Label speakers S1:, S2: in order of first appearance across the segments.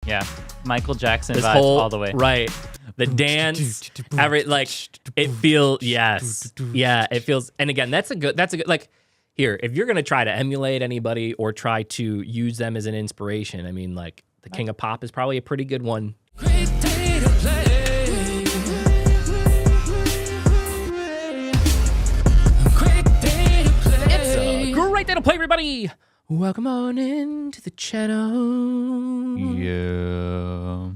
S1: Yeah, Michael Jackson
S2: This
S1: vibes
S2: whole
S1: all the way.
S2: right, the dance, it feels it feels. And again, that's a good like. Here, if you're gonna try to emulate anybody or try to use them as an inspiration, I mean, like the King of Pop is probably a pretty good one.
S3: Great day to play. Great day to play.
S2: It's a great day to play, everybody. Welcome on into the channel.
S1: Yeah.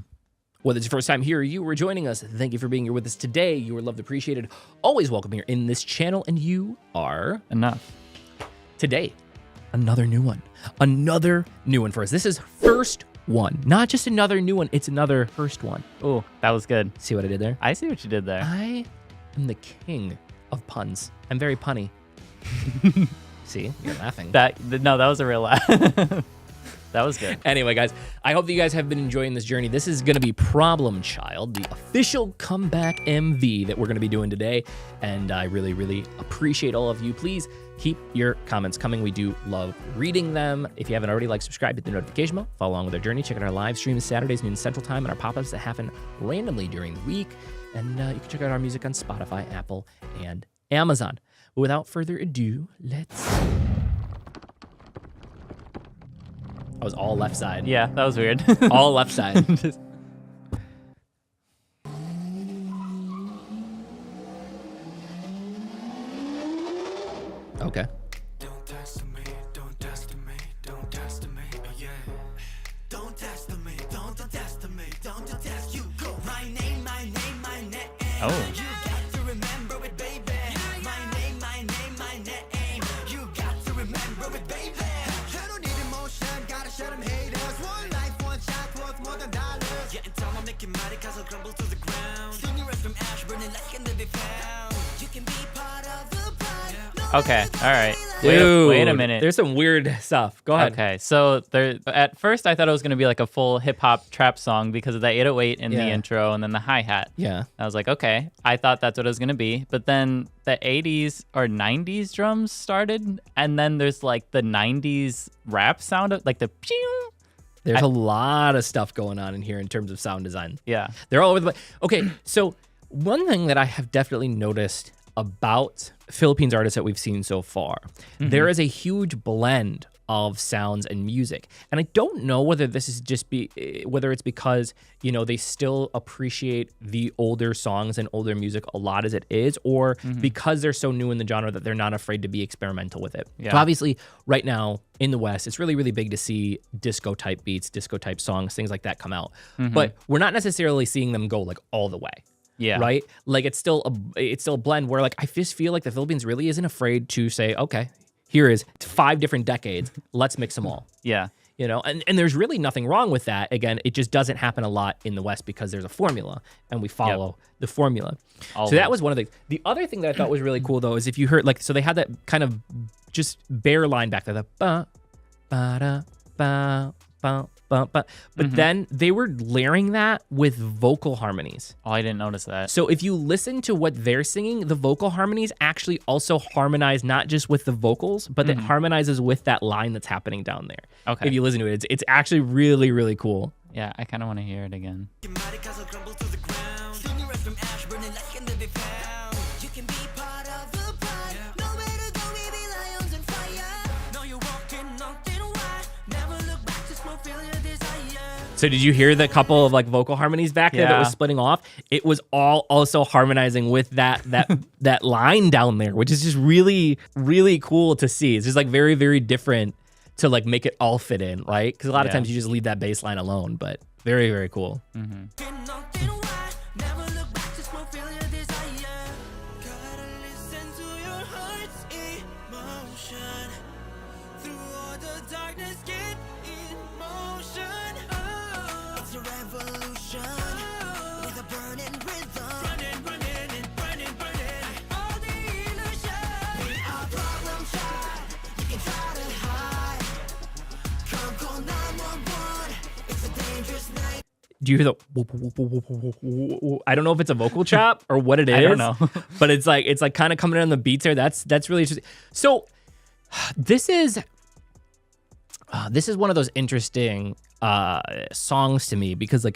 S2: Whether it's your first time here or you were joining us, thank you for being here with us today. You are loved, appreciated, always welcome here in this channel, and you are
S1: Enough.
S2: today. Another new one for us. This is first one, not just another new one. It's another first one.
S1: Oh, that was good.
S2: See what I did there?
S1: I see what you did there.
S2: I am the king of puns. I'm very punny. See, you're laughing.
S1: No, that was a real laugh. That was good.
S2: Anyway, guys, I hope that you guys have been enjoying this journey. This is going to be Problem Child, the official comeback MV that we're going to be doing today. And I really, really appreciate all of you. Please keep your comments coming. We do love reading them. If you haven't already, like, subscribe, hit the notification bell, follow along with our journey. Check out our live streams Saturdays, noon Central Time, and our pop-ups that happen randomly during the week. And you can check out our music on Spotify, Apple, and Amazon. But without further ado, let's... I was all left side.
S1: Yeah, that was weird.
S2: All left side. Okay.
S3: Don't test me, don't test me, don't test me, yeah. Don't test me, don't test me, don't test you. Go. My name, my name, my name.
S1: Oh.
S3: You got to remember it, baby. My name, my name, my name. You got to remember it, baby. I don't need emotion, gotta shut them haters. One life, one shot, worth more than dollars. Yeah, and tell them make it mighty cause I'll crumble to the ground. Sing your rest from ash, burning like can be found. You can be part of the pride.
S1: Okay, all right.
S2: Dude,
S1: Wait a minute.
S2: There's some weird stuff. Go ahead.
S1: Okay, so there. At first, I thought it was gonna be like a full hip hop trap song because of the 808 in the
S2: Yeah.
S1: intro and then the hi hat.
S2: Yeah.
S1: I was like, okay, I thought that's what it was gonna be. But then the 80s or 90s drums started, and then there's like the 90s rap sound of like the pew.
S2: There's a lot of stuff going on in here in terms of sound design.
S1: Yeah.
S2: They're all over the place. Okay, so one thing that I have definitely noticed about Philippines artists that we've seen so far, there is a huge blend of sounds and music. And I don't know whether this is whether it's because, you know, they still appreciate the older songs and older music a lot as it is, or because they're so new in the genre that they're not afraid to be experimental with it.
S1: Yeah.
S2: So obviously right now in the West, it's really, really big to see disco type beats, disco type songs, things like that come out. But we're not necessarily seeing them go like all the way.
S1: Yeah.
S2: Right? Like it's still a blend where like I just feel like the Philippines really isn't afraid to say, okay, here is 5 different decades. Let's mix them all.
S1: Yeah.
S2: You know, and there's really nothing wrong with that. Again, it just doesn't happen a lot in the West because there's a formula and we follow the formula. So that was one of the things. The other thing that I thought was really cool though is if you heard like, so they had that kind of just bare line back there, the ba ba da ba ba ba ba. But then they were layering that with vocal harmonies.
S1: Oh, I didn't notice that.
S2: So if you listen to what they're singing, the vocal harmonies actually also harmonize not just with the vocals, but it harmonizes with that line that's happening down there.
S1: Okay.
S2: If you listen to it, it's actually really, really cool.
S1: Yeah, I kind of want to hear it again.
S2: So did you hear the couple of like vocal harmonies back there that was
S1: Yeah.
S2: splitting off? It was all also harmonizing with that that line down there, which is just really, really cool to see. It's just like very, very different to like make it all fit in, right? Because a lot of
S1: Yeah.
S2: times you just leave that bass line alone, but very, very cool. Do you hear the whoop, whoop, whoop, whoop, whoop, whoop, whoop? I don't know if it's a vocal chop or what it is.
S1: I don't know.
S2: But it's like kind of coming in on the beats there. That's really interesting. So this is This is one of those interesting songs to me because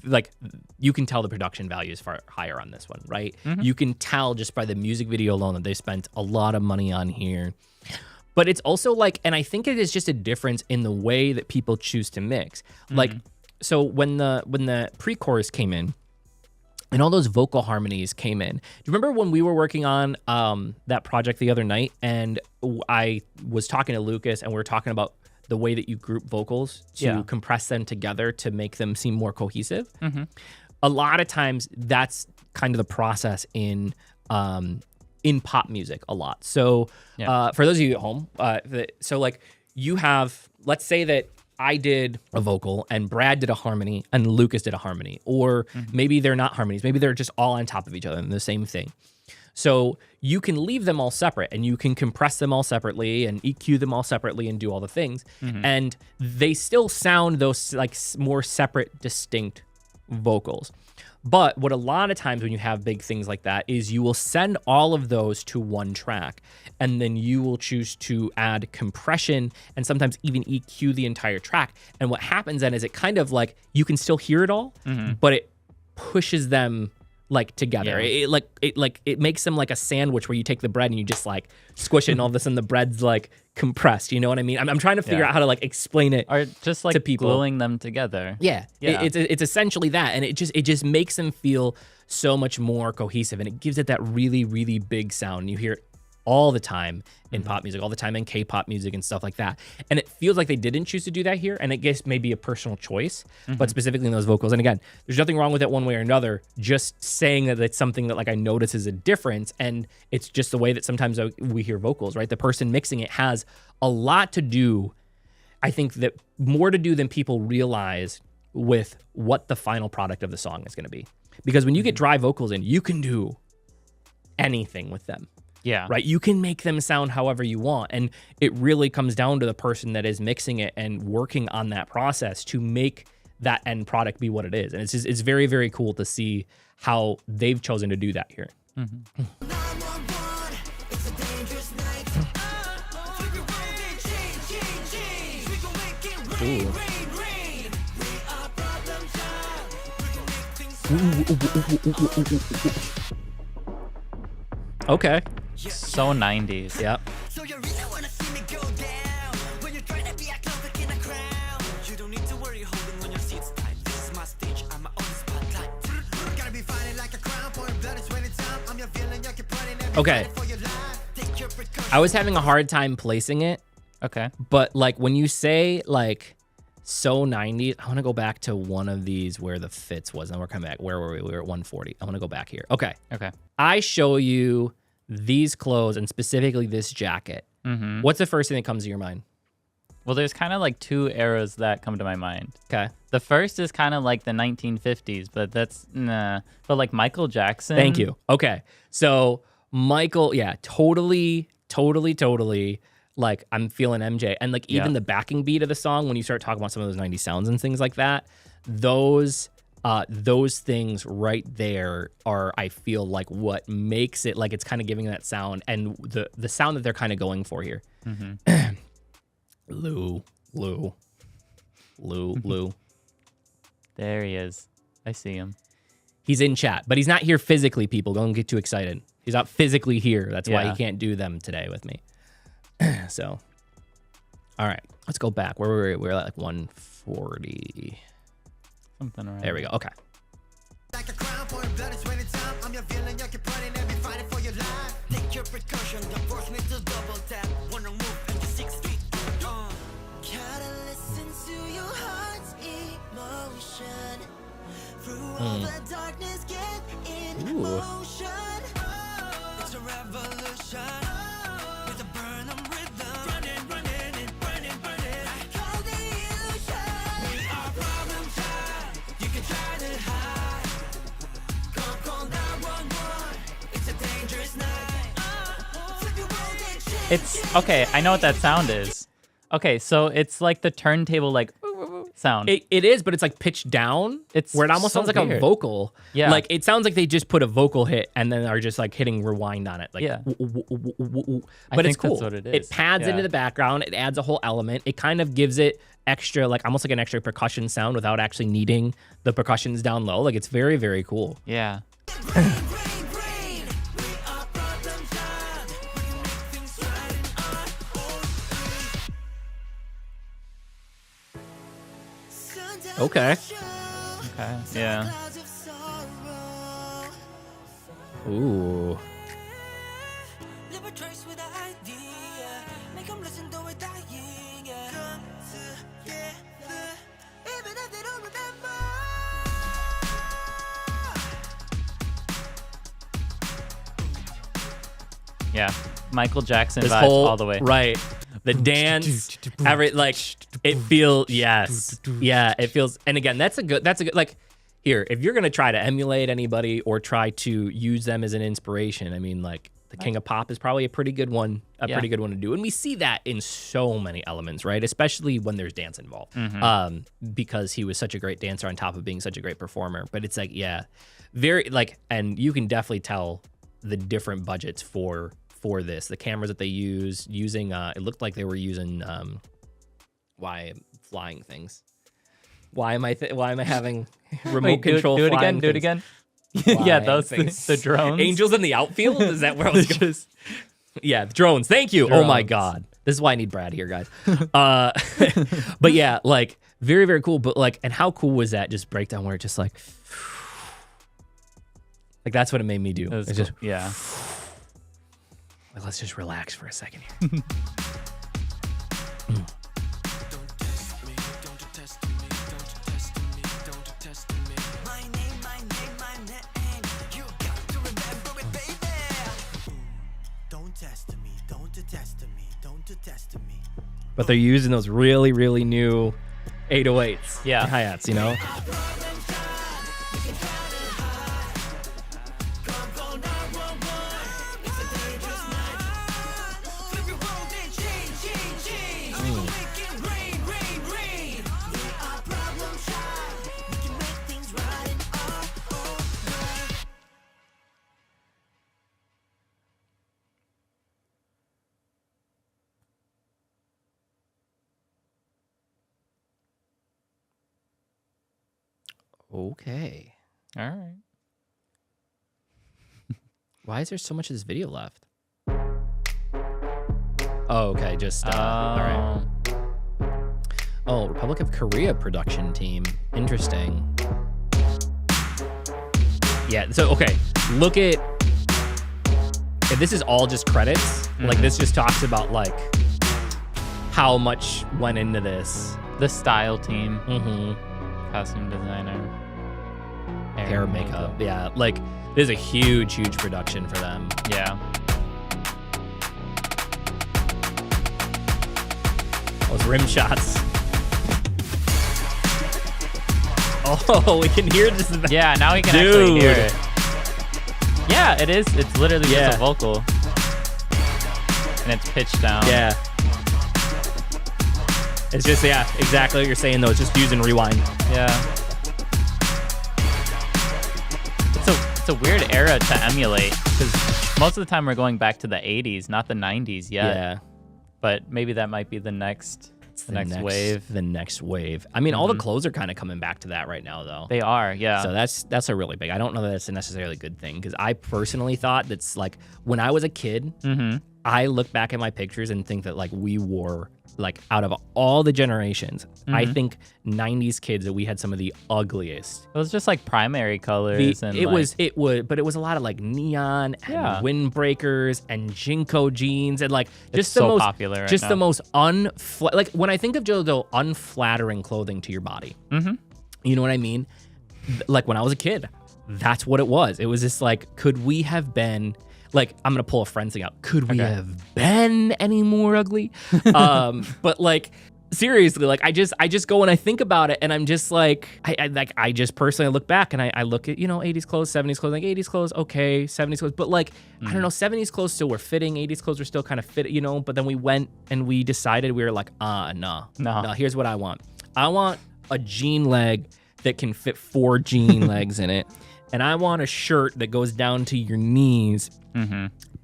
S2: like you can tell the production value is far higher on this one, right? You can tell just by the music video alone that they spent a lot of money on here. But it's also like, and I think it is just a difference in the way that people choose to mix. Like, so when the pre-chorus came in and all those vocal harmonies came in, do you remember when we were working on that project the other night and I was talking to Lucas and we were talking about the way that you group vocals to compress them together to make them seem more cohesive? A lot of times that's kind of the process in pop music a lot. So for those of you at home, so like you have, let's say that I did a vocal and Brad did a harmony and Lucas did a harmony, or maybe they're not harmonies. Maybe they're just all on top of each other and the same thing. So you can leave them all separate and you can compress them all separately and EQ them all separately and do all the things. And they still sound those like more separate, distinct vocals. But what a lot of times when you have big things like that is you will send all of those to one track and then you will choose to add compression and sometimes even EQ the entire track. And what happens then is it kind of like you can still hear it all, but it pushes them like together. It makes them like a sandwich where you take the bread and you just like squish it and all of a sudden the bread's like compressed. You know what I mean? I'm trying to figure out how to like explain it
S1: or just like
S2: to people.
S1: gluing them together.
S2: It's essentially that, and it just makes them feel so much more cohesive, and it gives it that really, really big sound. You hear it all the time in pop music, all the time in K-pop music and stuff like that. And it feels like they didn't choose to do that here, and I guess maybe a personal choice, but specifically in those vocals. And again, there's nothing wrong with it one way or another, just saying that it's something that like I notice is a difference, and it's just the way that sometimes we hear vocals, right? The person mixing it has a lot to do, I think that more to do than people realize with what the final product of the song is going to be. Because when you get dry vocals in, you can do anything with them.
S1: Yeah.
S2: Right. You can make them sound however you want. And it really comes down to the person that is mixing it and working on that process to make that end product be what it is. And it's very, very cool to see how they've chosen to do that here. Ooh. Okay.
S1: So 90s.
S2: Yep.
S3: So you really wanna see me go down when you're trying to be a clown in a crown. You don't need to worry holding on your seats tight. This is my stage, I'm my own spotlight. Gotta be fighting like a crown, pouring blood and sweat and time. I'm your villain, you keep running every
S2: Okay.
S3: fight for your life. Take your precautions.
S2: I was having a hard time placing it,
S1: Okay.
S2: but like when you say like so 90s, I want to go back to one of these where the fits was, and we're coming back. Where were we? We were at 140. I want to go back here. Okay.
S1: Okay.
S2: I show you these clothes and specifically this jacket. What's the first thing that comes to your mind?
S1: Well, there's kind of like two eras that come to my mind.
S2: Okay.
S1: The first is kind of like the 1950s, but that's nah. But like Michael Jackson.
S2: Thank you. Okay. So Michael, yeah, totally. Like I'm feeling MJ, and like even the backing beat of the song when you start talking about some of those 90s sounds and things like that, those things right there are, I feel like, what makes it like it's kind of giving that sound and the sound that they're kind of going for here. Lou.
S1: There he is. I see him.
S2: He's in chat, but he's not here physically, people. Don't get too excited. He's not physically here. That's why he can't do them today with me. So, all right, let's go back. Where were we? We're at like 140.
S1: Something around.
S2: There we go. Okay.
S3: Like a crown, pouring blood and sweat and time. I'm your villain, you keep running every fighting for your life. Take your precaution, the force me to double tap. Wanna move into 6 feet. Gotta listen to your heart's emotion. Through all the darkness, get in motion. It's a revolution. With a burning rhythm. Running and burning. I call the illusion. We are problem child. You can try to hide. Call 911. It's a dangerous night. Flip your world and change.
S1: It's okay. I know what that sound is. Okay, so it's like the turntable, like sound.
S2: It is, but it's like pitched down.
S1: It's
S2: where it almost
S1: so
S2: sounds like
S1: weird.
S2: a vocal.
S1: Yeah.
S2: Like it sounds like they just put a vocal hit and then are just like hitting rewind on it. Like,
S1: Yeah.
S2: But
S1: I
S2: it's
S1: think
S2: cool.
S1: that's what it
S2: It
S1: is.
S2: pads
S1: Yeah.
S2: into the background. It adds a whole element. It kind of gives it extra, like almost like an extra percussion sound without actually needing the percussions down low. Like it's very, very cool.
S1: Yeah.
S3: Rain, rain, we are problem child. We can make things right in our own way. Sundown
S2: Okay.
S3: show,
S1: Okay. Yeah.
S3: clouds of sorrow.
S2: Ooh.
S3: Leave a trace with an idea. Make 'em listen to it dying. Come together, even if they don't remember.
S1: Yeah. Michael Jackson
S2: This
S1: vibes
S2: whole
S1: all the way.
S2: right. The dance, every like it feels yeah, it feels. And again, that's a good like here. If you're gonna try to emulate anybody or try to use them as an inspiration, I mean, like the King of Pop is probably a pretty good one,
S1: Yeah.
S2: pretty good one to do. And we see that in so many elements, right? Especially when there's dance involved, because he was such a great dancer on top of being such a great performer. But it's like, yeah, very like, and you can definitely tell the different budgets for this, the cameras that they using it looked like they were using flying things. Why am I having remote
S1: Wait,
S2: control
S1: do it
S2: flying
S1: again. Do it
S2: things?
S1: again. Yeah,
S2: Flying
S1: those
S2: things.
S1: the drones.
S2: Angels in the outfield? Is that where I was going? Yeah, drones. Thank you. Oh my
S1: Drones.
S2: God. This is why I need Brad here, guys. But yeah, like very, very cool. But like, and how cool was that just breakdown where it just like that's what it made me do.
S1: It was
S2: It's
S1: cool.
S2: just
S1: Yeah.
S2: like, let's just relax for a second here.
S3: My name, my name. You got to remember it, baby. Don't test me, don't test me, don't test me.
S2: But they're using those really, really new 808s.
S1: Yeah.
S2: Hi-hats, you know? Okay.
S1: All right.
S2: Why is there so much of this video left? Oh, okay. Just, all right. Oh, Republic of Korea production team. Interesting. Yeah, so, okay. Look at... If this is all just credits, like, this just talks about, like, how much went into this.
S1: The style team,
S2: Mm-hmm.
S1: costume designer,
S2: Hair, makeup. Yeah, like, this is a huge, huge production for them.
S1: Yeah.
S2: Those rim shots. Oh, we can hear this.
S1: Yeah, now we can actually hear
S2: Dude.
S1: it. Yeah, it is. It's literally
S2: Yeah.
S1: just a vocal. And it's pitched down.
S2: Yeah. It's just, yeah, exactly what you're saying, though. It's just using rewind.
S1: Yeah. It's a weird era to emulate because most of the time we're going back to the 80s, not the 90s yet.
S2: Yeah.
S1: But maybe that might be the next next wave.
S2: The next wave. I mean, all the clothes are kind of coming back to that right now, though.
S1: They are, yeah.
S2: So that's a really big. I don't know that it's a necessarily good thing because I personally thought that's like when I was a kid, I look back at my pictures and think that like we wore like out of all the generations, I think 90s kids that we had some of the ugliest.
S1: It was just like primary colors and
S2: But it was a lot of like neon and
S1: Yeah.
S2: windbreakers and Jinko jeans and like just
S1: so
S2: the most
S1: popular right
S2: just
S1: now.
S2: the most like when I think of JoJo, unflattering clothing to your body. You know what I mean? Like when I was a kid, that's what it was. It was just like, could we have been like, I'm gonna pull a friends thing out. Could we have been any more ugly? But like seriously, like I just go and I think about it and I'm just like, I just personally look back and I look at, 80s clothes, 70s clothes, like 80s clothes, okay, 70s clothes, but like, I don't know, 70s clothes still were fitting, 80s clothes were still kind of fit, but then we went and we decided we were like, no, here's what I want. I want a jean leg that can fit 4 jean legs in it. And I want a shirt that goes down to your knees.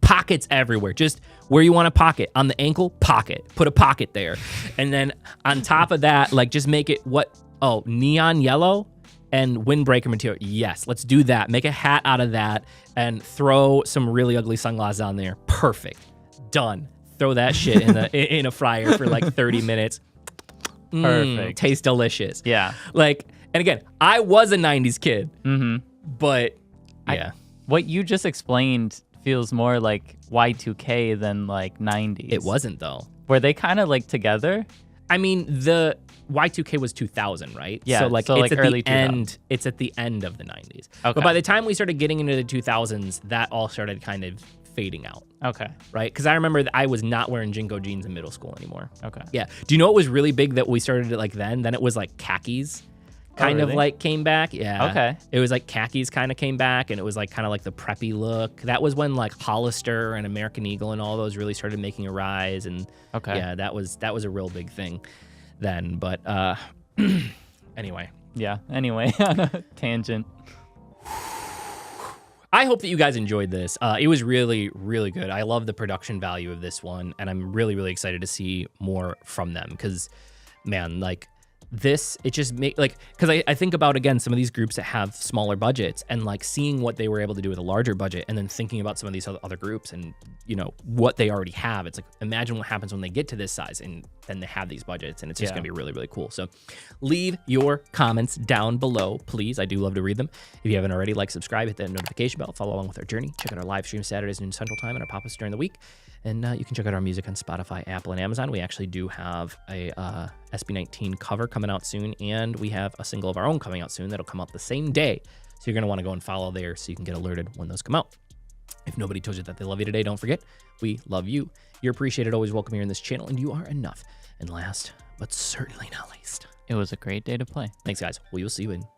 S2: Pockets everywhere. Just where you want a pocket. On the ankle, pocket. Put a pocket there. And then on top of that, like just make it neon yellow and windbreaker material. Yes, let's do that. Make a hat out of that and throw some really ugly sunglasses on there. Perfect. Done. Throw that shit in a fryer for like 30 minutes.
S1: Perfect.
S2: Tastes delicious.
S1: Yeah.
S2: Like, and again, I was a 90s kid. But yeah.
S1: What you just explained feels more like Y2K than like 90s.
S2: It wasn't though.
S1: Were they kind of like together?
S2: I mean, the Y2K was 2000, right?
S1: Yeah,
S2: So like
S1: so,
S2: it's
S1: like,
S2: at
S1: early
S2: the end. It's at the end of the 90s.
S1: Okay.
S2: But by the time we started getting into the 2000s, that all started kind of fading out,
S1: Okay.
S2: right? Because I remember that I was not wearing Jinko jeans in middle school anymore.
S1: Okay.
S2: Yeah. Do you know what was really big that we started it like then? Then it was like khakis. Kind of
S1: really?
S2: like came back. Yeah.
S1: Okay.
S2: It was like khakis kind of came back, and it was like kind of like the preppy look. That was when like Hollister and American Eagle and all those really started making a rise. And
S1: Okay.
S2: yeah, that was a real big thing then. But anyway,
S1: Yeah. Anyway, on a tangent.
S2: I hope that you guys enjoyed this. It was really, really good. I love the production value of this one, and I'm really, really excited to see more from them because, man, like this, it just make like, because I think about, again, some of these groups that have smaller budgets and like seeing what they were able to do with a larger budget and then thinking about some of these other groups and, you know, what they already have. It's like, imagine what happens when they get to this size and then they have these budgets, and it's just
S1: Yeah.
S2: going to be really, really cool. So leave your comments down below, please. I do love to read them. If you haven't already, like, subscribe, hit that notification bell, follow along with our journey. Check out our live stream Saturdays noon Central Time and our pop-ups during the week. And you can check out our music on Spotify, Apple, and Amazon. We actually do have a SB19 cover coming out soon, and we have a single of our own coming out soon that'll come out the same day. So you're going to want to go and follow there so you can get alerted when those come out. If nobody told you that they love you today, don't forget, we love you. You're appreciated, always welcome here in this channel, and you are enough. And last, but certainly not least,
S1: It was a great day to play.
S2: thanks, guys. We will see you in